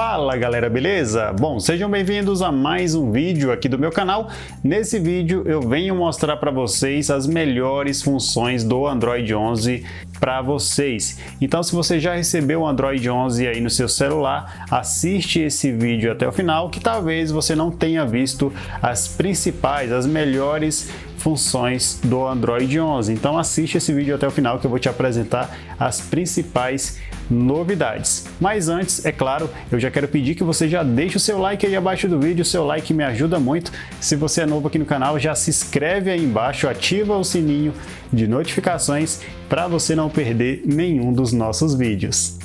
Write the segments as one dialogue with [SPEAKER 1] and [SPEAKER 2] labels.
[SPEAKER 1] Fala galera, beleza? Bom, sejam bem-vindos a mais um vídeo aqui do meu canal. Nesse vídeo eu venho mostrar para vocês as melhores funções do Android 11 para vocês. Então, se você já recebeu o Android 11 aí no seu celular, assiste esse vídeo até o final, que talvez você não tenha visto as principais, as melhores funções do Android 11. Então assiste esse vídeo até o final que eu vou te apresentar as principais novidades. Mas antes, é claro, eu já quero pedir que você já deixe o seu like aí abaixo do vídeo. O seu like me ajuda muito. Se você é novo aqui no canal, já se inscreve aí embaixo, ativa o sininho de notificações para você não perder nenhum dos nossos vídeos.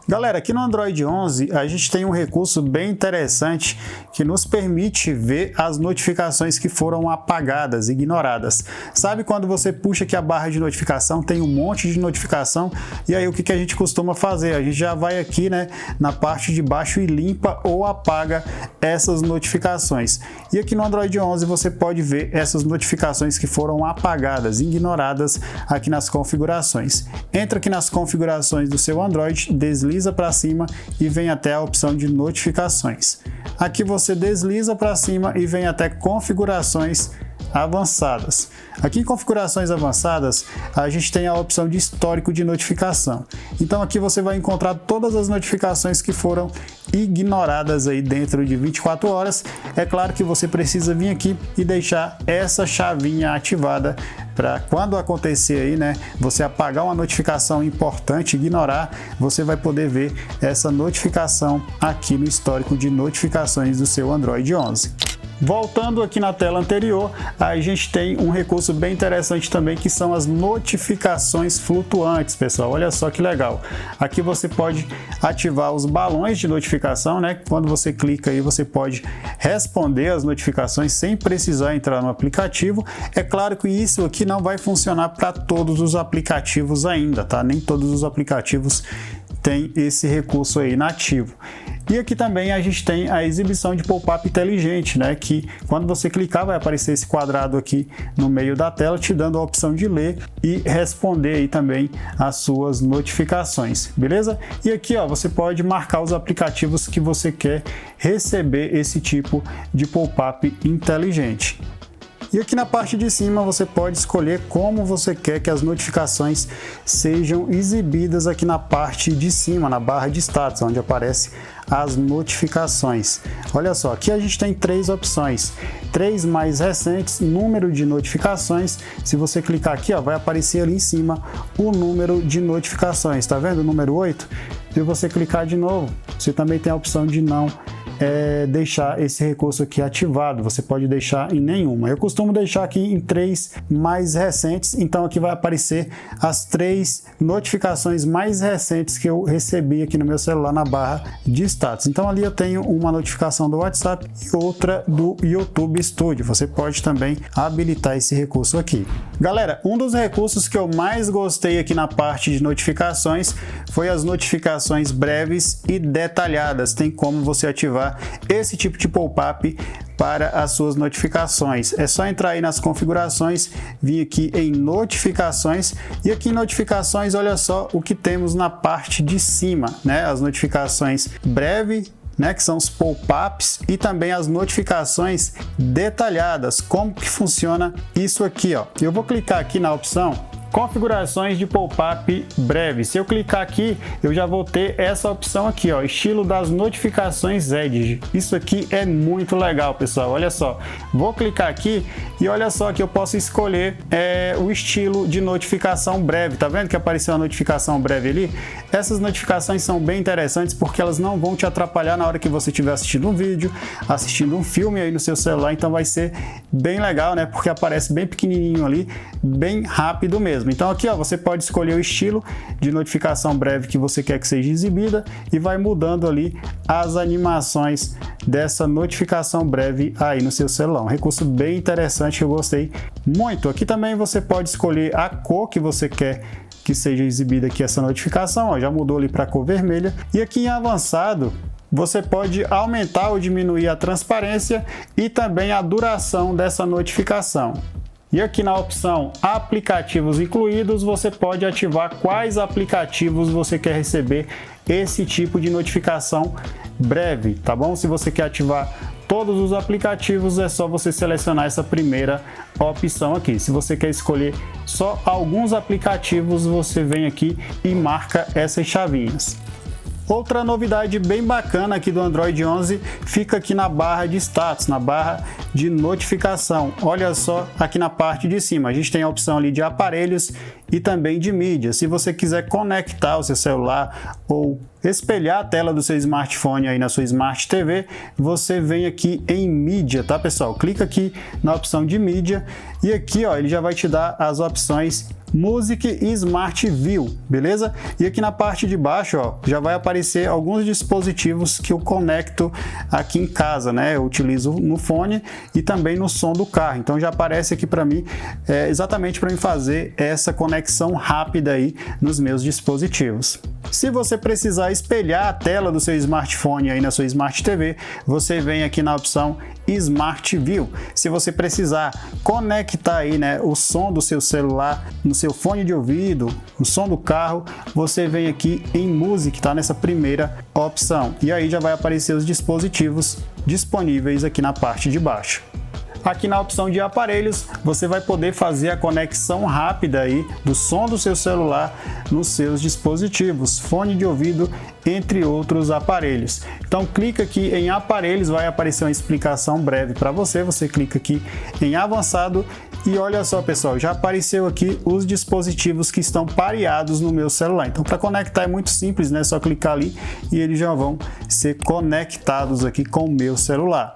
[SPEAKER 1] Galera, aqui no Android 11 a gente tem um recurso bem interessante que nos permite ver as notificações que foram apagadas, ignoradas. Sabe quando você puxa aqui a barra de notificação, tem um monte de notificação, e aí o que a gente costuma fazer? A gente já vai aqui, né, na parte de baixo e limpa ou apaga essas notificações. E aqui no Android 11 você pode ver essas notificações que foram apagadas, ignoradas aqui nas configurações. Entra aqui nas configurações do seu Android, desliza para cima e vem até a opção de notificações. Aqui você desliza para cima e vem até configurações avançadas. Aqui em configurações avançadas, a gente tem a opção de histórico de notificação. Então aqui você vai encontrar todas as notificações que foram ignoradas aí dentro de 24 horas. É claro que você precisa vir aqui e deixar essa chavinha ativada para quando acontecer aí, né, você apagar uma notificação importante, ignorar, você vai poder ver essa notificação aqui no histórico de notificações do seu Android 11. Voltando aqui na tela anterior, a gente tem um recurso bem interessante também, que são as notificações flutuantes, pessoal. Olha só que legal. Aqui você pode ativar os balões de notificação, né? Quando você clica aí, você pode responder as notificações sem precisar entrar no aplicativo. É claro que isso aqui não vai funcionar para todos os aplicativos ainda, tá? Nem todos os aplicativos têm esse recurso aí nativo. E aqui também a gente tem a exibição de pop-up inteligente, né? Que quando você clicar vai aparecer esse quadrado aqui no meio da tela, te dando a opção de ler e responder aí também as suas notificações, beleza? E aqui, ó, você pode marcar os aplicativos que você quer receber esse tipo de pop-up inteligente. E aqui na parte de cima você pode escolher como você quer que as notificações sejam exibidas aqui na parte de cima, na barra de status, onde aparece as notificações. Olha só, aqui a gente tem três opções, três mais recentes, número de notificações. Se você clicar aqui, ó, vai aparecer ali em cima o número de notificações, tá vendo? O número 8. Se você clicar de novo, você também tem a opção de não deixar esse recurso aqui ativado, você pode deixar em nenhuma. Eu costumo deixar aqui em três mais recentes, então aqui vai aparecer as três notificações mais recentes que eu recebi aqui no meu celular na barra de status. Então ali eu tenho uma notificação do WhatsApp e outra do YouTube Studio. Você pode também habilitar esse recurso aqui. Galera, um dos recursos que eu mais gostei aqui na parte de notificações foi as notificações breves e detalhadas. Tem como você ativar esse tipo de pop-up para as suas notificações. É só entrar aí nas configurações, vir aqui em notificações, e aqui em notificações, olha só o que temos na parte de cima, né? As notificações breve, né, que são os pop-ups, e também as notificações detalhadas. Como que funciona isso aqui, ó? Eu vou clicar aqui na opção configurações de pop-up breve. Se eu clicar aqui, eu já vou ter essa opção aqui, ó, estilo das notificações Edge. Isso aqui é muito legal, pessoal. Olha só, vou clicar aqui e olha só que eu posso escolher o estilo de notificação breve. Tá vendo que apareceu a notificação breve ali? Essas notificações são bem interessantes porque elas não vão te atrapalhar na hora que você estiver assistindo um vídeo, assistindo um filme aí no seu celular. Então vai ser bem legal, né? Porque aparece bem pequenininho ali, bem rápido mesmo. Então aqui, ó, você pode escolher o estilo de notificação breve que você quer que seja exibida e vai mudando ali as animações dessa notificação breve aí no seu celular. Um recurso bem interessante que eu gostei muito. Aqui também você pode escolher a cor que você quer que seja exibida aqui essa notificação, ó, já mudou ali para a cor vermelha. E aqui em avançado, você pode aumentar ou diminuir a transparência e também a duração dessa notificação. E aqui na opção aplicativos incluídos, você pode ativar quais aplicativos você quer receber esse tipo de notificação breve, tá bom? Se você quer ativar todos os aplicativos, é só você selecionar essa primeira opção aqui. Se você quer escolher só alguns aplicativos, você vem aqui e marca essas chavinhas. Outra novidade bem bacana aqui do Android 11 fica aqui na barra de status, na barra de notificação. Olha só aqui na parte de cima, a gente tem a opção ali de aparelhos e também de mídia. Se você quiser conectar o seu celular ou espelhar a tela do seu smartphone aí na sua Smart TV, você vem aqui em mídia, tá pessoal? Clica aqui na opção de mídia e aqui ó, ele já vai te dar as opções Music e Smart View, beleza? E aqui na parte de baixo, ó, já vai aparecer alguns dispositivos que eu conecto aqui em casa, né? Eu utilizo no fone e também no som do carro. Então já aparece aqui para mim, exatamente para mim fazer essa conexão rápida aí nos meus dispositivos. Se você precisar espelhar a tela do seu smartphone aí na sua Smart TV, você vem aqui na opção Smart View. Se você precisar conectar aí, né, o som do seu celular no seu fone de ouvido, no som do carro, você vem aqui em Music, tá? Nessa primeira opção. E aí já vai aparecer os dispositivos disponíveis aqui na parte de baixo. Aqui na opção de aparelhos, você vai poder fazer a conexão rápida aí do som do seu celular nos seus dispositivos, fone de ouvido, entre outros aparelhos. Então clica aqui em aparelhos, vai aparecer uma explicação breve para você. Você clica aqui em avançado e olha só pessoal, já apareceu aqui os dispositivos que estão pareados no meu celular. Então para conectar é muito simples, né? Só clicar ali e eles já vão ser conectados aqui com o meu celular.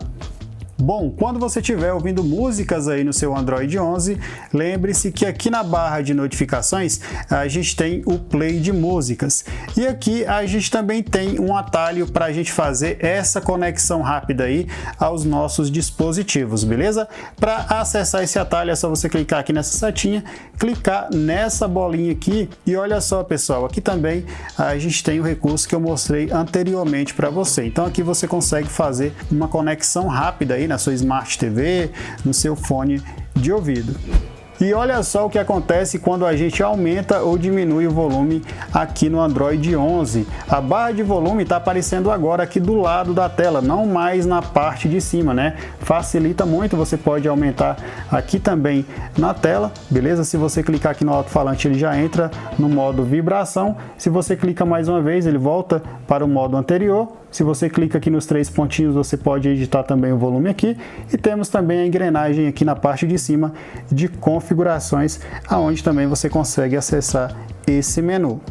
[SPEAKER 1] Bom, quando você estiver ouvindo músicas aí no seu Android 11, lembre-se que aqui na barra de notificações a gente tem o play de músicas. E aqui a gente também tem um atalho para a gente fazer essa conexão rápida aí aos nossos dispositivos, beleza? Para acessar esse atalho é só você clicar aqui nessa setinha, clicar nessa bolinha aqui e olha só pessoal, aqui também a gente tem o recurso que eu mostrei anteriormente para você. Então aqui você consegue fazer uma conexão rápida aí na sua Smart TV, no seu fone de ouvido. E olha só o que acontece quando a gente aumenta ou diminui o volume aqui no Android 11. A barra de volume está aparecendo agora aqui do lado da tela, não mais na parte de cima, né? Facilita muito, você pode aumentar aqui também na tela, beleza? Se você clicar aqui no alto-falante, ele já entra no modo vibração. Se você clica mais uma vez, ele volta para o modo anterior. Se você clica aqui nos três pontinhos, você pode editar também o volume aqui. E temos também a engrenagem aqui na parte de cima de configurações, aonde também você consegue acessar esse menu.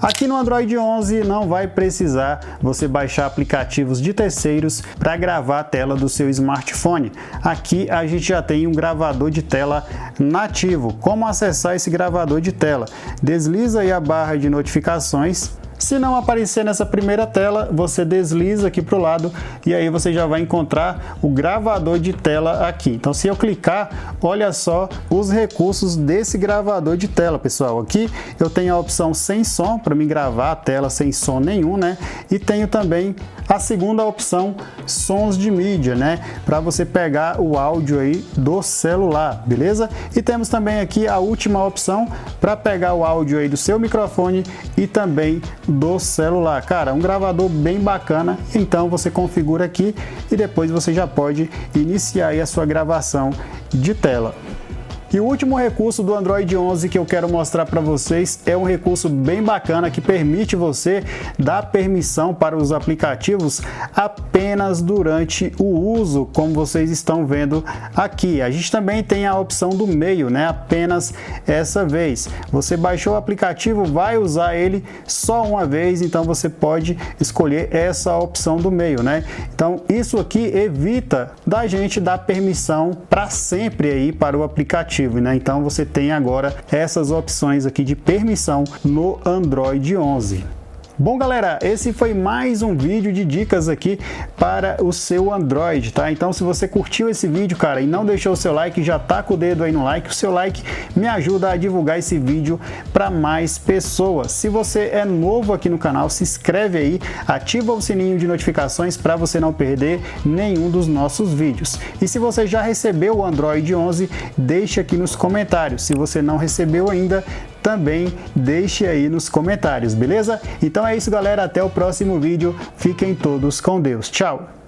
[SPEAKER 1] Aqui no Android 11 não vai precisar você baixar aplicativos de terceiros para gravar a tela do seu smartphone. Aqui a gente já tem um gravador de tela nativo. Como acessar esse gravador de tela? Desliza aí a barra de notificações. Se não aparecer nessa primeira tela, você desliza aqui para o lado e aí você já vai encontrar o gravador de tela aqui. Então se eu clicar, olha só os recursos desse gravador de tela, pessoal. Aqui eu tenho a opção sem som, para me gravar a tela sem som nenhum, né? E tenho também a segunda opção, sons de mídia, né? Para você pegar o áudio aí do celular, beleza? E temos também aqui a última opção para pegar o áudio aí do seu microfone e também do celular. Cara, um gravador bem bacana. Então você configura aqui e depois você já pode iniciar aí a sua gravação de tela. E o último recurso do Android 11 que eu quero mostrar para vocês é um recurso bem bacana que permite você dar permissão para os aplicativos apenas durante o uso, como vocês estão vendo aqui. A gente também tem a opção do meio, né? Apenas essa vez. Você baixou o aplicativo, vai usar ele só uma vez, então você pode escolher essa opção do meio, né? Então isso aqui evita da gente dar permissão para sempre aí para o aplicativo. Né? Então você tem agora essas opções aqui de permissão no Android 11. Bom, galera, esse foi mais um vídeo de dicas aqui para o seu Android, tá? Então, se você curtiu esse vídeo, cara, e não deixou o seu like, já tá com o dedo aí no like, o seu like me ajuda a divulgar esse vídeo para mais pessoas. Se você é novo aqui no canal, se inscreve aí, ativa o sininho de notificações para você não perder nenhum dos nossos vídeos. E se você já recebeu o Android 11, deixe aqui nos comentários. Se você não recebeu ainda, também deixe aí nos comentários, beleza? Então é isso, galera, até o próximo vídeo. Fiquem todos com Deus. Tchau!